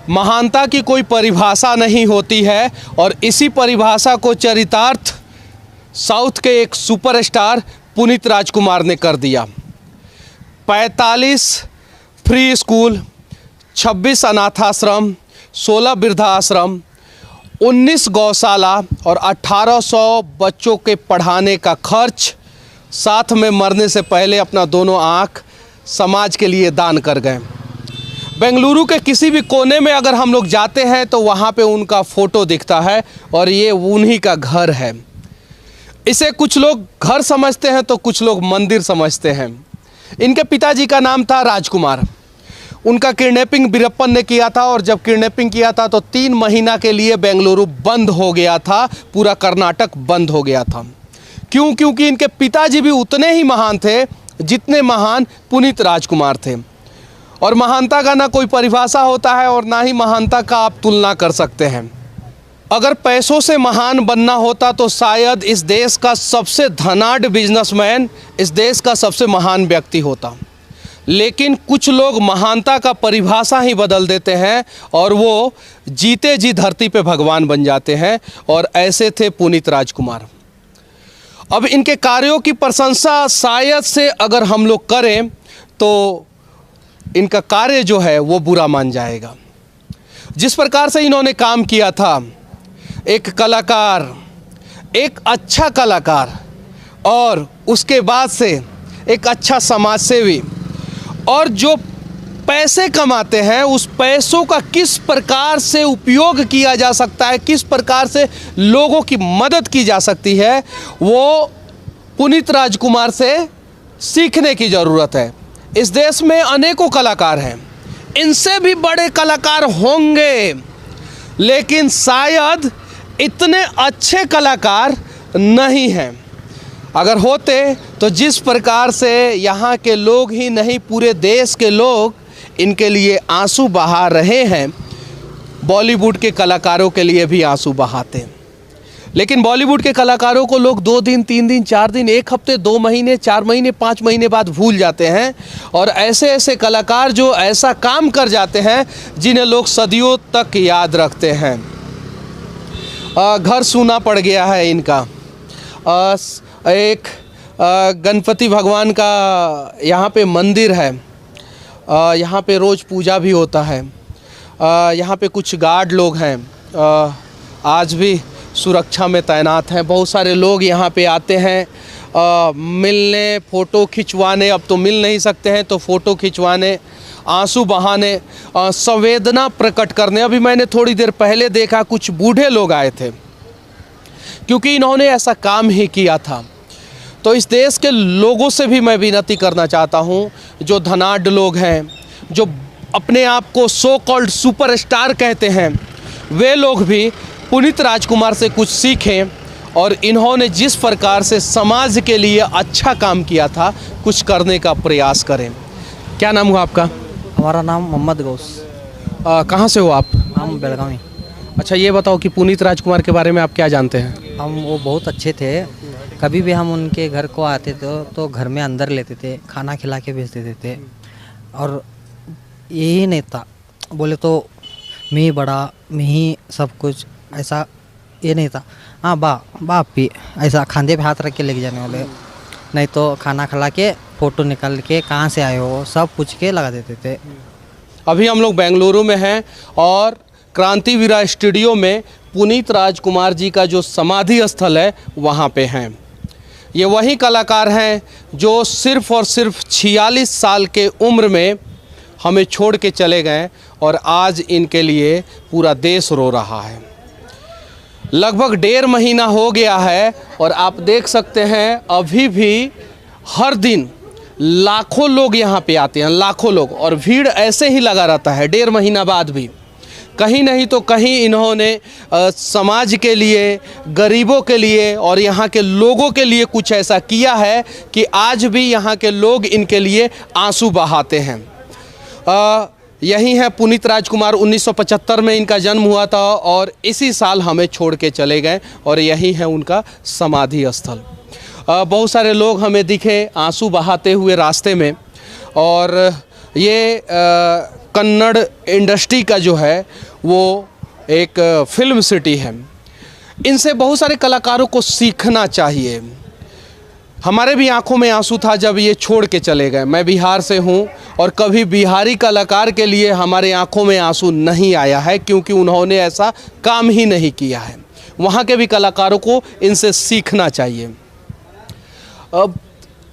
महानता की कोई परिभाषा नहीं होती है और इसी परिभाषा को चरितार्थ साउथ के एक सुपरस्टार पुनीत राजकुमार ने कर दिया। 45 फ्री स्कूल, 26 अनाथाश्रम, 16 वृद्धाश्रम, 19 गौशाला और 1800 बच्चों के पढ़ाने का खर्च, साथ में मरने से पहले अपना दोनों आँख समाज के लिए दान कर गए। बेंगलुरु के किसी भी कोने में अगर हम लोग जाते हैं तो वहाँ पे उनका फ़ोटो दिखता है और ये उन्हीं का घर है। इसे कुछ लोग घर समझते हैं तो कुछ लोग मंदिर समझते हैं। इनके पिताजी का नाम था राजकुमार। उनका किडनैपिंग वीरप्पन ने किया था और जब किडनैपिंग किया था तो 3 महीना के लिए बेंगलुरु बंद हो गया था, पूरा कर्नाटक बंद हो गया था। क्यों? क्योंकि इनके पिताजी भी उतने ही महान थे जितने महान पुनीत राजकुमार थे। और महानता का ना कोई परिभाषा होता है और ना ही महानता का आप तुलना कर सकते हैं। अगर पैसों से महान बनना होता तो शायद इस देश का सबसे धनाढ़ बिजनेसमैन इस देश का सबसे महान व्यक्ति होता। लेकिन कुछ लोग महानता का परिभाषा ही बदल देते हैं और वो जीते जी धरती पे भगवान बन जाते हैं, और ऐसे थे पुनीत राजकुमार। अब इनके कार्यों की प्रशंसा शायद से अगर हम लोग करें तो इनका कार्य जो है वो बुरा मान जाएगा। जिस प्रकार से इन्होंने काम किया था, एक कलाकार, एक अच्छा कलाकार, और उसके बाद से एक अच्छा समाज सेवी, और जो पैसे कमाते हैं उस पैसों का किस प्रकार से उपयोग किया जा सकता है, किस प्रकार से लोगों की मदद की जा सकती है, वो पुनीत राजकुमार से सीखने की ज़रूरत है। इस देश में अनेकों कलाकार हैं, इनसे भी बड़े कलाकार होंगे, लेकिन शायद इतने अच्छे कलाकार नहीं हैं। अगर होते तो जिस प्रकार से यहाँ के लोग ही नहीं पूरे देश के लोग इनके लिए आंसू बहा रहे हैं, बॉलीवुड के कलाकारों के लिए भी आंसू बहाते हैं। लेकिन बॉलीवुड के कलाकारों को लोग 2 दिन, 3 दिन, 4 दिन, 1 हफ्ते, 2 महीने, 4 महीने, 5 महीने बाद भूल जाते हैं। और ऐसे ऐसे कलाकार जो ऐसा काम कर जाते हैं जिन्हें लोग सदियों तक याद रखते हैं। घर सूना पड़ गया है इनका। एक गणपति भगवान का यहाँ पे मंदिर है, यहाँ पे रोज़ पूजा भी होता है। यहाँ पे कुछ गार्ड लोग हैं, आज भी सुरक्षा में तैनात हैं। बहुत सारे लोग यहाँ पे आते हैं मिलने, फ़ोटो खिंचवाने, अब तो मिल नहीं सकते हैं तो फ़ोटो खिंचवाने, आंसू बहाने, संवेदना प्रकट करने। अभी मैंने थोड़ी देर पहले देखा कुछ बूढ़े लोग आए थे क्योंकि इन्होंने ऐसा काम ही किया था। तो इस देश के लोगों से भी मैं विनती करना चाहता हूँ, जो धनाढ़ लोग हैं, जो अपने आप को सो कॉल्ड सुपरस्टार कहते हैं, वे लोग भी पुनीत राजकुमार से कुछ सीखें और इन्होंने जिस प्रकार से समाज के लिए अच्छा काम किया था कुछ करने का प्रयास करें। क्या नाम हुआ आपका? हमारा नाम मोहम्मद गौस। कहाँ से हो आप? हम बेलगावी। अच्छा, ये बताओ कि पुनीत राजकुमार के बारे में आप क्या जानते हैं? वो बहुत अच्छे थे। कभी भी हम उनके घर को आते थे तो घर में अंदर लेते थे, खाना खिला के भेज देते थे। और यही नहीं था, बोले तो मैं ही बड़ा, मैं ही सब कुछ, ऐसा ये नहीं था। हाँ, बाप भी ऐसा खांधे पे हाथ रख के लेके जाने वाले, नहीं तो खाना खिला के फ़ोटो निकाल के कहाँ से आए हो सब पूछ के लगा देते थे। अभी हम लोग बेंगलुरु में हैं और क्रांतिवीरा स्टूडियो में पुनीत राजकुमार जी का जो समाधि स्थल है वहाँ पे हैं। ये वही कलाकार हैं जो सिर्फ़ और सिर्फ 46 साल के उम्र में हमें छोड़ के चले गए और आज इनके लिए पूरा देश रो रहा है। लगभग 1.5 महीना हो गया है और आप देख सकते हैं अभी भी हर दिन लाखों लोग यहाँ पे आते हैं, लाखों लोग, और भीड़ ऐसे ही लगा रहता है 1.5 महीना बाद भी। कहीं नहीं तो कहीं इन्होंने समाज के लिए, गरीबों के लिए और यहाँ के लोगों के लिए कुछ ऐसा किया है कि आज भी यहाँ के लोग इनके लिए आंसू बहाते हैं। यही है पुनीत राजकुमार। 1975 में इनका जन्म हुआ था और इसी साल हमें छोड़ के चले गए और यही है उनका समाधि स्थल। बहुत सारे लोग हमें दिखे आंसू बहाते हुए रास्ते में, और ये कन्नड़ इंडस्ट्री का जो है वो एक फिल्म सिटी है। इनसे बहुत सारे कलाकारों को सीखना चाहिए। हमारे भी आंखों में आंसू था जब ये छोड़ के चले गए। मैं बिहार से हूँ और कभी बिहारी कलाकार के लिए हमारे आंखों में आंसू नहीं आया है, क्योंकि उन्होंने ऐसा काम ही नहीं किया है। वहाँ के भी कलाकारों को इनसे सीखना चाहिए। अब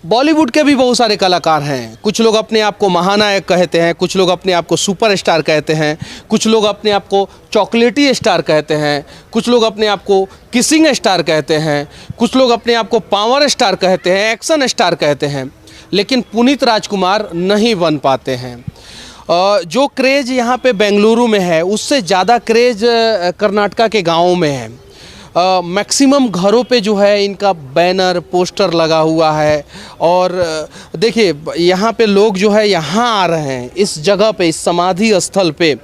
बॉलीवुड के भी बहुत सारे कलाकार हैं। कुछ लोग अपने आप को महानायक कहते हैं, कुछ लोग अपने आप को सुपरस्टार कहते हैं, कुछ लोग अपने आप को चॉकलेटी स्टार कहते हैं, कुछ लोग अपने आप को किसिंग स्टार कहते हैं, कुछ लोग अपने आप को पावर स्टार कहते हैं, एक्शन स्टार कहते हैं, लेकिन पुनीत राजकुमार नहीं बन पाते हैं। जो क्रेज़ यहाँ पे बेंगलुरु में है उससे ज़्यादा क्रेज़ कर्नाटका के गाँवों में है। मैक्सिमम घरों पे जो है इनका बैनर पोस्टर लगा हुआ है। और देखिए यहाँ पे लोग जो है यहाँ आ रहे हैं, इस जगह पे, इस समाधि स्थल पे।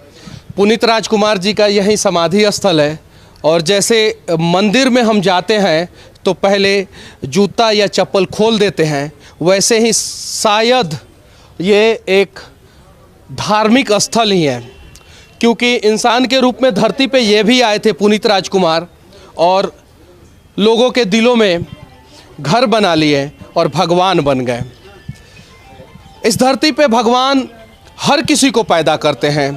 पुनीत राजकुमार जी का यही समाधि स्थल है। और जैसे मंदिर में हम जाते हैं तो पहले जूता या चप्पल खोल देते हैं, वैसे ही शायद ये एक धार्मिक स्थल ही है, क्योंकि इंसान के रूप में धरती पे ये भी आए थे पुनीत राजकुमार और लोगों के दिलों में घर बना लिए और भगवान बन गए। इस धरती पे भगवान हर किसी को पैदा करते हैं।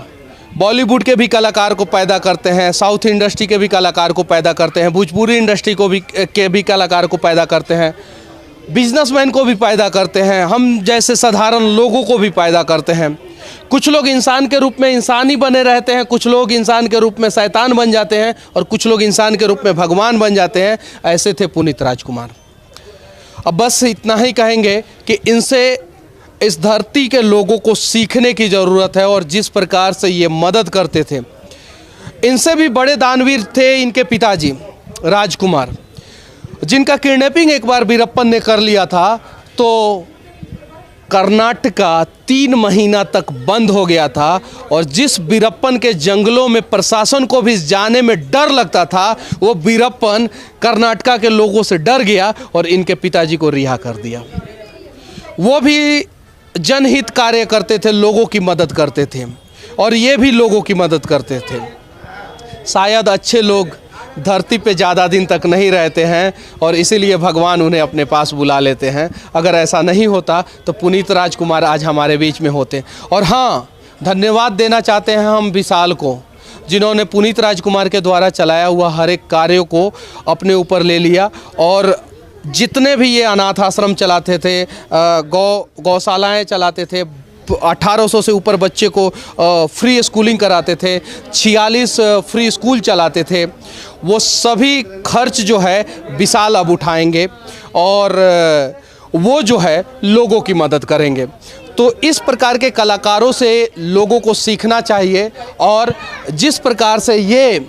बॉलीवुड के भी कलाकार को पैदा करते हैं, साउथ इंडस्ट्री के भी कलाकार को पैदा करते हैं, भोजपुरी इंडस्ट्री को भी कलाकार को पैदा करते हैं, बिजनेसमैन को भी पैदा करते हैं, हम जैसे साधारण लोगों को भी पैदा करते हैं। कुछ लोग इंसान के रूप में इंसान ही बने रहते हैं, कुछ लोग इंसान के रूप में शैतान बन जाते हैं और कुछ लोग इंसान के रूप में भगवान बन जाते हैं। ऐसे थे पुनीत राजकुमार। अब बस इतना ही कहेंगे कि इनसे इस धरती के लोगों को सीखने की ज़रूरत है। और जिस प्रकार से ये मदद करते थे, इनसे भी बड़े दानवीर थे इनके पिताजी राजकुमार, जिनका किडनैपिंग एक बार वीरप्पन ने कर लिया था तो कर्नाटका 3 महीना तक बंद हो गया था। और जिस वीरप्पन के जंगलों में प्रशासन को भी जाने में डर लगता था, वो वीरप्पन कर्नाटका के लोगों से डर गया और इनके पिताजी को रिहा कर दिया। वो भी जनहित कार्य करते थे, लोगों की मदद करते थे और ये भी लोगों की मदद करते थे। शायद अच्छे लोग धरती पे ज़्यादा दिन तक नहीं रहते हैं और इसीलिए भगवान उन्हें अपने पास बुला लेते हैं। अगर ऐसा नहीं होता तो पुनीत राजकुमार आज हमारे बीच में होते। और हाँ, धन्यवाद देना चाहते हैं हम विशाल को, जिन्होंने पुनीत राजकुमार के द्वारा चलाया हुआ हर एक कार्यों को अपने ऊपर ले लिया। और जितने भी ये अनाथ आश्रम चलाते थे, गौशालाएँ चलाते थे, 1800 से ऊपर बच्चे को फ्री स्कूलिंग कराते थे, 46 फ्री स्कूल चलाते थे, वो सभी खर्च जो है विशाल अब उठाएंगे और वो जो है लोगों की मदद करेंगे। तो इस प्रकार के कलाकारों से लोगों को सीखना चाहिए। और जिस प्रकार से ये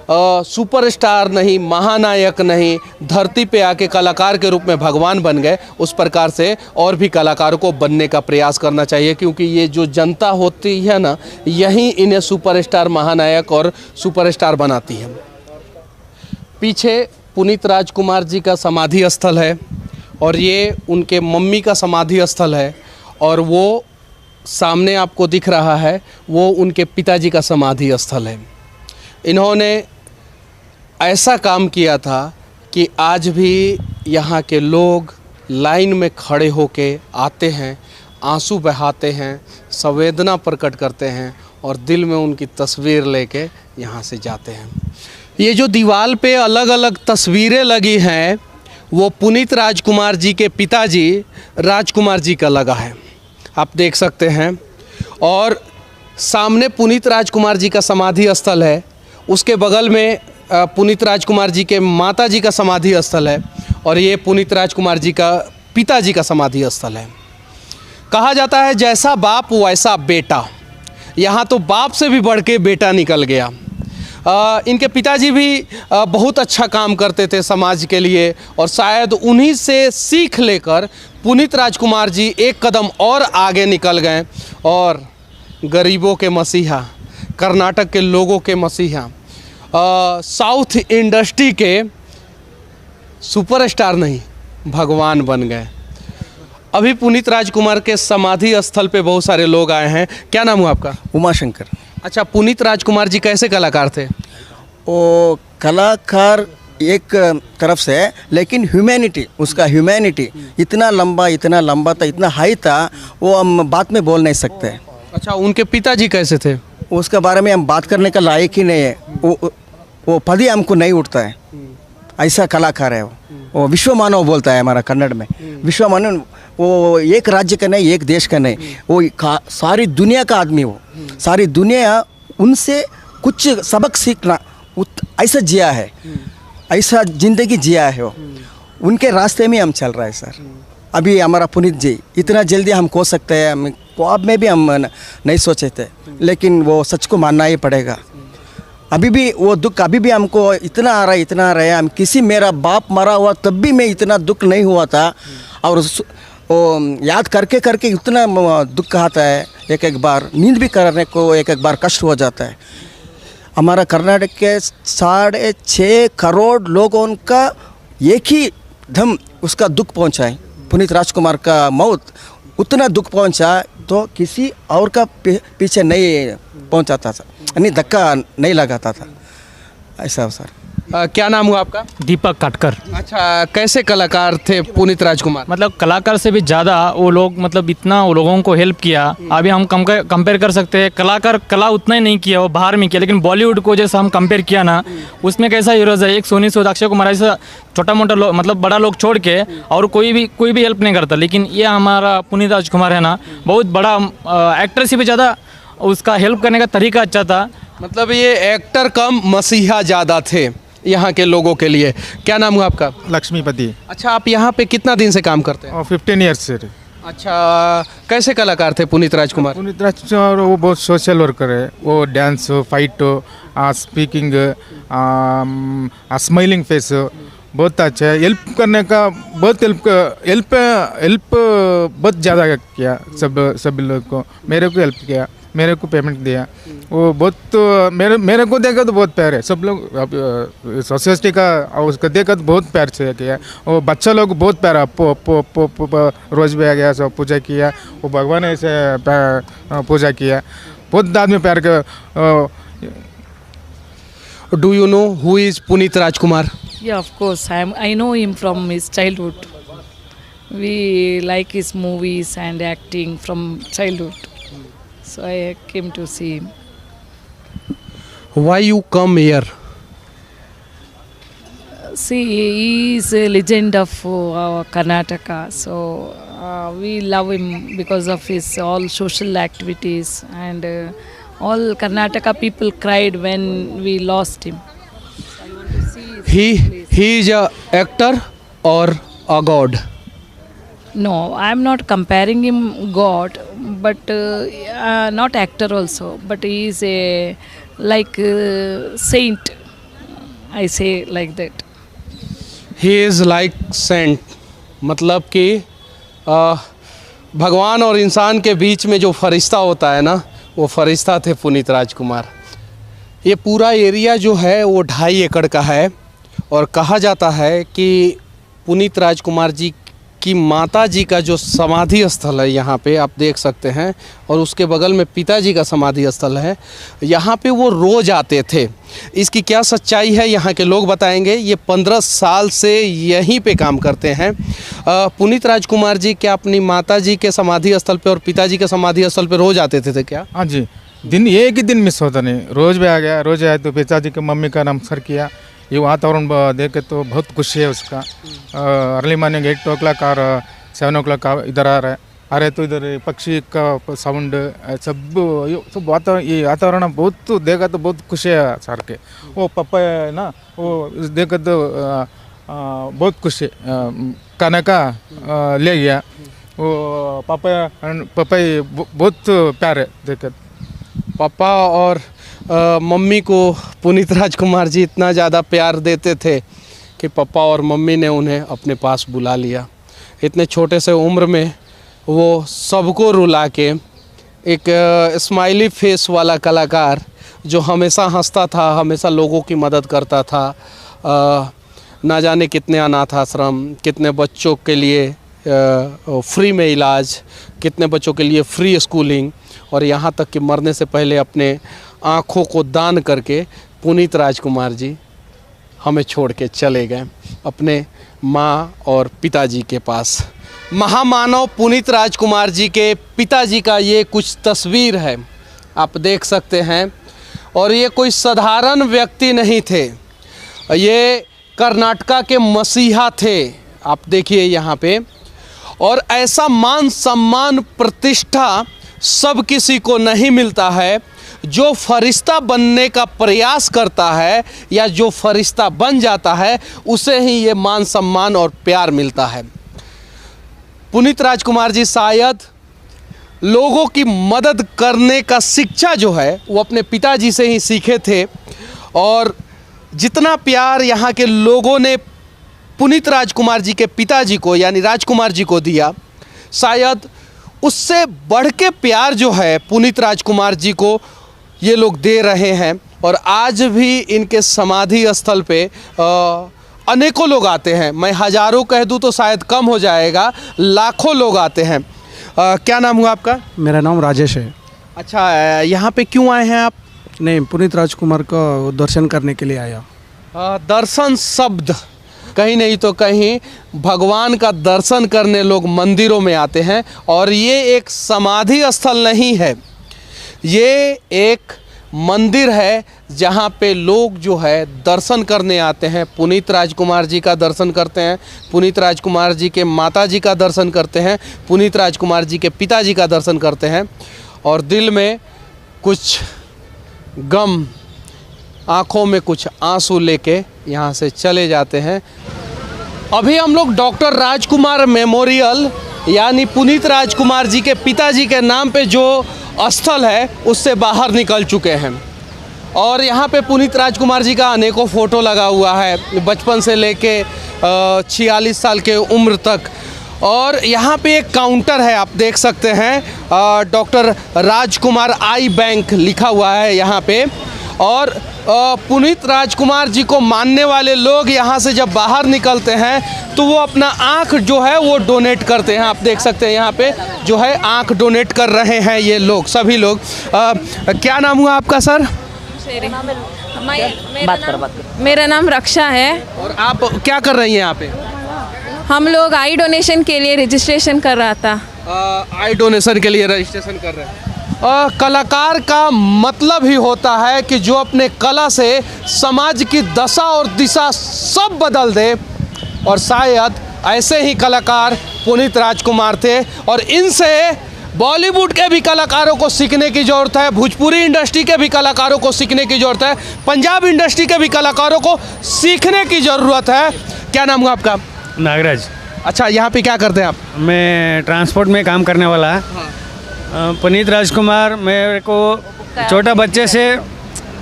सुपरस्टार नहीं, महानायक नहीं, धरती पे आके कलाकार के रूप में भगवान बन गए, उस प्रकार से और भी कलाकारों को बनने का प्रयास करना चाहिए। क्योंकि ये जो जनता होती है ना, यही इन्हें सुपरस्टार, महानायक और सुपरस्टार बनाती है। पीछे पुनीत राजकुमार जी का समाधि स्थल है और ये उनके मम्मी का समाधि स्थल है। और वो सामने आपको दिख रहा है, वो उनके पिताजी का समाधि स्थल है। इन्होंने ऐसा काम किया था कि आज भी यहाँ के लोग लाइन में खड़े होके आते हैं, आंसू बहाते हैं, संवेदना प्रकट करते हैं और दिल में उनकी तस्वीर लेके यहाँ से जाते हैं। ये जो दीवार पे अलग अलग तस्वीरें लगी हैं, वो पुनीत राजकुमार जी के पिताजी राजकुमार जी का लगा है, आप देख सकते हैं। और सामने पुनीत राजकुमार जी का समाधि स्थल है, उसके बगल में पुनीत राजकुमार जी के माता जी का समाधि स्थल है और ये पुनीत राजकुमार जी का पिताजी का समाधि स्थल है। कहा जाता है जैसा बाप वैसा बेटा, यहाँ तो बाप से भी बढ़ के बेटा निकल गया। इनके पिताजी भी बहुत अच्छा काम करते थे समाज के लिए और शायद उन्हीं से सीख लेकर पुनीत राजकुमार जी एक कदम और आगे निकल गए और गरीबों के मसीहा, कर्नाटक के लोगों के मसीहा, साउथ इंडस्ट्री के सुपरस्टार नहीं, भगवान बन गए। अभी पुनीत राजकुमार के समाधि स्थल पे बहुत सारे लोग आए हैं। क्या नाम हुआ आपका? उमाशंकर। अच्छा, पुनीत राजकुमार जी कैसे कलाकार थे? वो कलाकार एक तरफ से, लेकिन ह्यूमैनिटी, उसका ह्यूमैनिटी इतना लंबा था, इतना हाई था, वो हम बात में बोल नहीं सकते। अच्छा, उनके पिताजी कैसे थे? उसके बारे में हम बात करने का लायक ही नहीं है। वो पद ही हमको नहीं उठता है, ऐसा कलाकार है वो विश्व मानव बोलता है हमारा कन्नड़ में। विश्व मानव, वो एक राज्य का नहीं, एक देश का नहीं, वो सारी दुनिया का आदमी। वो सारी दुनिया उनसे कुछ सबक सीखना, ऐसा जिया है, ऐसा ज़िंदगी जिया है वो। उनके रास्ते में हम चल रहा है सर। अभी हमारा पुनीत जी इतना जल्दी हम खो सकते हैं, हम ख्वाब में भी हम नहीं सोचे थे, लेकिन वो सच को मानना ही पड़ेगा। अभी भी वो दुख अभी भी हमको इतना आ रहा है। हम किसी, मेरा बाप मरा हुआ तब भी मैं इतना दुख नहीं हुआ था, और वो याद करके करके इतना दुख आता है। एक बार नींद भी करने को एक बार कष्ट हो जाता है। हमारा कर्नाटक के 6.5 करोड़ लोगों का एक ही दम उसका दुख पहुंचा है। पुनीत राजकुमार का मौत उतना दुख पहुंचा तो किसी और का पीछे नहीं पहुंचाता था, यानी धक्का नहीं लगाता था, ऐसा सर। क्या नाम हुआ आपका? दीपक काटकर। अच्छा, कैसे कलाकार थे पुनीत राजकुमार? मतलब कलाकार से भी ज़्यादा वो लोग, मतलब इतना वो लोगों को हेल्प किया। अभी हम कंपेयर कर सकते हैं, कलाकार कला उतना ही नहीं किया, वो बाहर में किया, लेकिन बॉलीवुड को जैसा हम कंपेयर किया ना, उसमें कैसा हीरोज है, एक सोनी सूद, अक्षय कुमार, ऐसा छोटा मोटा मतलब बड़ा लोग छोड़ के और कोई भी हेल्प नहीं करता। लेकिन ये हमारा पुनीत राजकुमार है ना, बहुत बड़ा एक्टर से भी ज़्यादा उसका हेल्प करने का तरीका अच्छा था। मतलब ये एक्टर कम मसीहा ज़्यादा थे यहाँ के लोगों के लिए। क्या नाम हुआ आपका? लक्ष्मीपति। अच्छा, आप यहाँ पे कितना दिन से काम करते हैं? 15 ईयर्स से। अच्छा, कैसे कलाकार थे पुनीत राजकुमार? पुनीत राजकुमार वो बहुत सोशल वर्कर है। वो dance, fight, speaking, smiling face बहुत अच्छा है। हेल्प करने का बहुत हेल्प बहुत ज़्यादा किया सब लोग को। मेरे को हेल्प किया, मेरे को पेमेंट दिया। वो बहुत मेरे को देखा तो बहुत प्यार है। सब लोग सोसाइटी का उसको देखा तो बहुत प्यार से किया। वो बच्चा लोग बहुत प्यार, रोज भी आ गया, सब पूजा किया, वो भगवान ऐसे पूजा किया, बहुत आदमी प्यार का। Do you know who is Puneet Rajkumar? Yeah, of course. I know him from his childhood. We like his movies and acting from childhood. So I came to see him. Why you come here? See, he is a legend of Karnataka. So we love him because of his all social activities, and all Karnataka people cried when we lost him. He is a actor or a god? No, I am not comparing him God, but not actor also. But he is a like saint. I say like that. He is like saint. मतलब कि भगवान और इंसान के बीच में जो फरिश्ता होता है ना, वो फरिश्ता थे पुनीत राजकुमार। ये पूरा एरिया जो है वो 2.5 एकड़ का है, और कहा जाता है कि पुनीत राजकुमार जी की माता जी का जो समाधि स्थल है यहाँ पे आप देख सकते हैं, और उसके बगल में पिताजी का समाधि स्थल है। यहाँ पे वो रोज़ आते थे। इसकी क्या सच्चाई है यहाँ के लोग बताएंगे। ये 15 साल से यहीं पे काम करते हैं। पुनीत राजकुमार जी क्या अपनी माता जी के समाधि स्थल पे और पिताजी के समाधि स्थल पे रोज़ आते थे क्या? हाँ जी, दिन एक ही दिन मिस होता नहीं, रोज़ भी आ गया। रोज़ आया तो पिताजी की मम्मी का नमस्कार किया। ये वातावरण देखे तो बहुत खुशी है उसका। अर्ली मॉर्निंग 8 o'clock और 7 o'clock इधर आ रहे तो इधर पक्षी का साउंड सब वातावरण, ये वातावरण बहुत देखा तो बहुत खुशी है सर के। वो पापा है ना, वो देखा तो बहुत खुशी खाने का ले गया। वो पापा बहुत प्यार है देखा। पापा और मम्मी को पुनीत राजकुमार जी इतना ज़्यादा प्यार देते थे कि पापा और मम्मी ने उन्हें अपने पास बुला लिया। इतने छोटे से उम्र में वो सबको रुला के एक स्माइली फेस वाला कलाकार जो हमेशा हंसता था, हमेशा लोगों की मदद करता था। ना जाने कितने अनाथ आश्रम, कितने बच्चों के लिए फ्री में इलाज, कितने बच्चों के लिए फ्री स्कूलिंग, और यहाँ तक कि मरने से पहले अपने आँखों को दान करके पुनीत राजकुमार जी हमें छोड़ के चले गए अपने माँ और पिताजी के पास। महामानव पुनीत राजकुमार जी के पिताजी का ये कुछ तस्वीर है, आप देख सकते हैं। और ये कोई साधारण व्यक्ति नहीं थे, ये कर्नाटका के मसीहा थे, आप देखिए यहाँ पे। और ऐसा मान सम्मान प्रतिष्ठा सब किसी को नहीं मिलता है। जो फरिश्ता बनने का प्रयास करता है या जो फरिश्ता बन जाता है उसे ही ये मान सम्मान और प्यार मिलता है। पुनीत राजकुमार जी शायद लोगों की मदद करने का शिक्षा जो है वो अपने पिताजी से ही सीखे थे, और जितना प्यार यहाँ के लोगों ने पुनीत राजकुमार जी के पिताजी को यानी राजकुमार जी को दिया, शायद उससे बढ़ के प्यार जो है पुनीत राजकुमार जी को ये लोग दे रहे हैं। और आज भी इनके समाधि स्थल पे अनेकों लोग आते हैं, मैं हज़ारों कह दूँ तो शायद कम हो जाएगा, लाखों लोग आते हैं। क्या नाम हुआ आपका? मेरा नाम राजेश है। अच्छा, यहाँ पे क्यों आए हैं आप? नहीं, पुनीत राजकुमार का दर्शन करने के लिए आया। दर्शन शब्द कहीं नहीं तो कहीं भगवान का दर्शन करने लोग मंदिरों में आते हैं, और ये एक समाधि स्थल नहीं है, ये एक मंदिर है जहाँ पे लोग जो है दर्शन करने आते हैं। पुनीत राजकुमार जी का दर्शन करते हैं, पुनीत राजकुमार जी के माता जी का दर्शन करते हैं, पुनीत राजकुमार जी के पिताजी का दर्शन करते हैं, और दिल में कुछ गम, आँखों में कुछ आंसू लेके यहाँ से चले जाते हैं। अभी हम लोग डॉक्टर राजकुमार मेमोरियल यानी पुनीत राजकुमार जी के पिताजी के नाम पे जो स्थल है उससे बाहर निकल चुके हैं, और यहाँ पे पुनीत राजकुमार जी का अनेकों फ़ोटो लगा हुआ है, बचपन से लेके 46 साल के उम्र तक। और यहाँ पे एक काउंटर है, आप देख सकते हैं, डॉक्टर राजकुमार आई बैंक लिखा हुआ है यहाँ पे। और पुनीत राजकुमार जी को मानने वाले लोग यहाँ से जब बाहर निकलते हैं तो वो अपना आँख जो है वो डोनेट करते हैं। आप देख सकते हैं यहाँ पे जो है आँख डोनेट कर रहे हैं ये लोग, सभी लोग। क्या नाम हुआ आपका सर? मेरा नाम रक्षा है। और आप क्या कर रही हैं यहाँ पे? हम लोग आई डोनेशन के लिए रजिस्ट्रेशन कर रहा था। आई डोनेशन के लिए रजिस्ट्रेशन कर रहे हैं। कलाकार का मतलब ही होता है कि जो अपने कला से समाज की दशा और दिशा सब बदल दे, और शायद ऐसे ही कलाकार पुनीत राजकुमार थे। और इनसे बॉलीवुड के भी कलाकारों को सीखने की ज़रूरत है, भोजपुरी इंडस्ट्री के भी कलाकारों को सीखने की ज़रूरत है, पंजाब इंडस्ट्री के भी कलाकारों को सीखने की ज़रूरत है। क्या नाम हुआ आपका? नागराज। अच्छा, यहाँ पे क्या करते हैं आप? मैं ट्रांसपोर्ट में काम करने वाला है। पुनीत राजकुमार मेरे को छोटा बच्चे से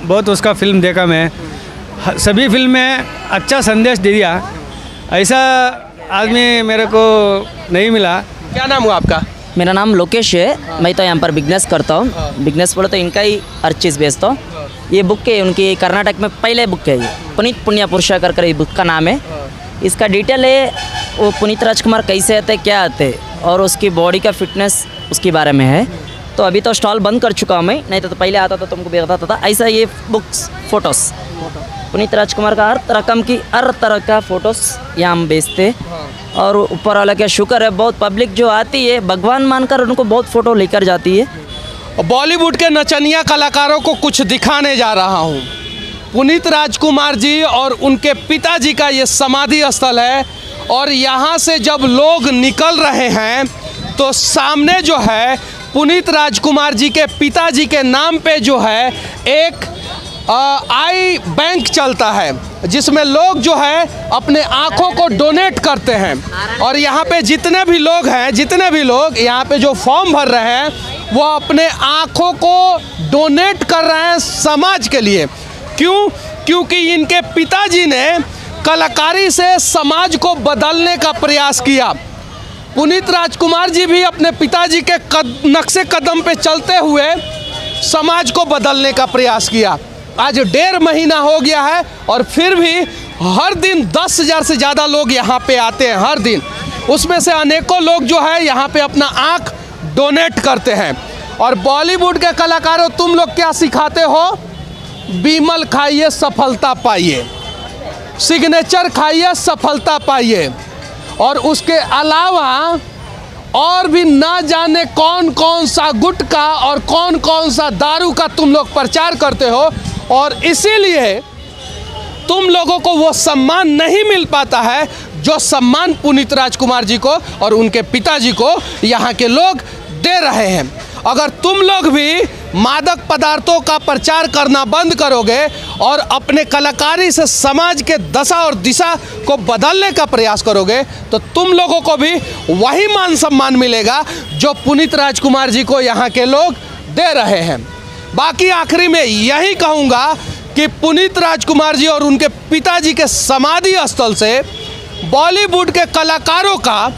बहुत उसका फिल्म देखा, मैं सभी फिल्म में अच्छा संदेश दिया, ऐसा आदमी मेरे को नहीं मिला। क्या नाम हुआ आपका? मेरा नाम लोकेश है। मैं तो यहाँ पर बिजनेस करता हूँ। बिजनेस बोले तो इनका ही हर चीज़ बेचता हूँ। ये बुक है उनकी, कर्नाटक में पहले बुक है ये, पुनीत पुण्य पुरुषा कर ये बुक का नाम है। इसका डिटेल है वो पुनीत राजकुमार कैसे आते, क्या आते, और उसकी बॉडी का फिटनेस उसके बारे में है। तो अभी तो स्टॉल बंद कर चुका हूँ मैं, नहीं तो पहले आता था तुमको भी बताता था। ऐसा ये बुक्स फोटोस पुनीत राजकुमार का हर तरह का फ़ोटोस यहाँ हम बेचते। और ऊपर वाला क्या शुक्र है, बहुत पब्लिक जो आती है भगवान मानकर उनको बहुत फ़ोटो लेकर जाती है। बॉलीवुड के नचनिया कलाकारों को कुछ दिखाने जा रहा हूँ। पुनीत राजकुमार जी और उनके पिताजी का ये समाधि स्थल है, और यहाँ से जब लोग निकल रहे हैं तो सामने जो है पुनीत राजकुमार जी के पिताजी के नाम पे जो है एक आई बैंक चलता है, जिसमें लोग जो है अपने आँखों को डोनेट करते हैं। और यहाँ पे जितने भी लोग यहाँ पे जो फॉर्म भर रहे हैं वो अपने आँखों को डोनेट कर रहे हैं समाज के लिए। क्यों? क्योंकि इनके पिताजी ने कलाकारी से समाज को बदलने का प्रयास किया। पुनीत राजकुमार जी भी अपने पिताजी के नक्शे कदम पे चलते हुए समाज को बदलने का प्रयास किया। आज 1.5 महीना हो गया है और फिर भी हर दिन 10,000 से ज़्यादा लोग यहाँ पे आते हैं हर दिन। उसमें से अनेकों लोग जो है यहाँ पे अपना आँख डोनेट करते हैं। और बॉलीवुड के कलाकारों, तुम लोग क्या सिखाते हो? बीमल खाइए सफलता पाइए, सिग्नेचर खाइए सफलता पाइए, और उसके अलावा और भी ना जाने कौन कौन सा गुटखा और कौन कौन सा दारू का तुम लोग प्रचार करते हो, और इसीलिए तुम लोगों को वो सम्मान नहीं मिल पाता है जो सम्मान पुनीत राजकुमार जी को और उनके पिताजी को यहाँ के लोग दे रहे हैं। अगर तुम लोग भी मादक पदार्थों का प्रचार करना बंद करोगे और अपने कलाकारी से समाज के दशा और दिशा को बदलने का प्रयास करोगे तो तुम लोगों को भी वही मान सम्मान मिलेगा जो पुनीत राजकुमार जी को यहाँ के लोग दे रहे हैं। बाकी आखिरी में यही कहूँगा कि पुनीत राजकुमार जी और उनके पिताजी के समाधि स्थल से बॉलीवुड के कलाकारों का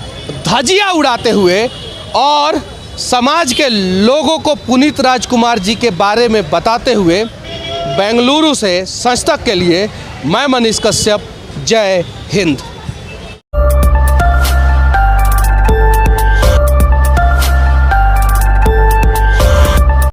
धजिया उड़ाते हुए और समाज के लोगों को पुनीत राजकुमार जी के बारे में बताते हुए बेंगलुरु से सच तक के लिए मैं मनीष कश्यप, जय हिंद।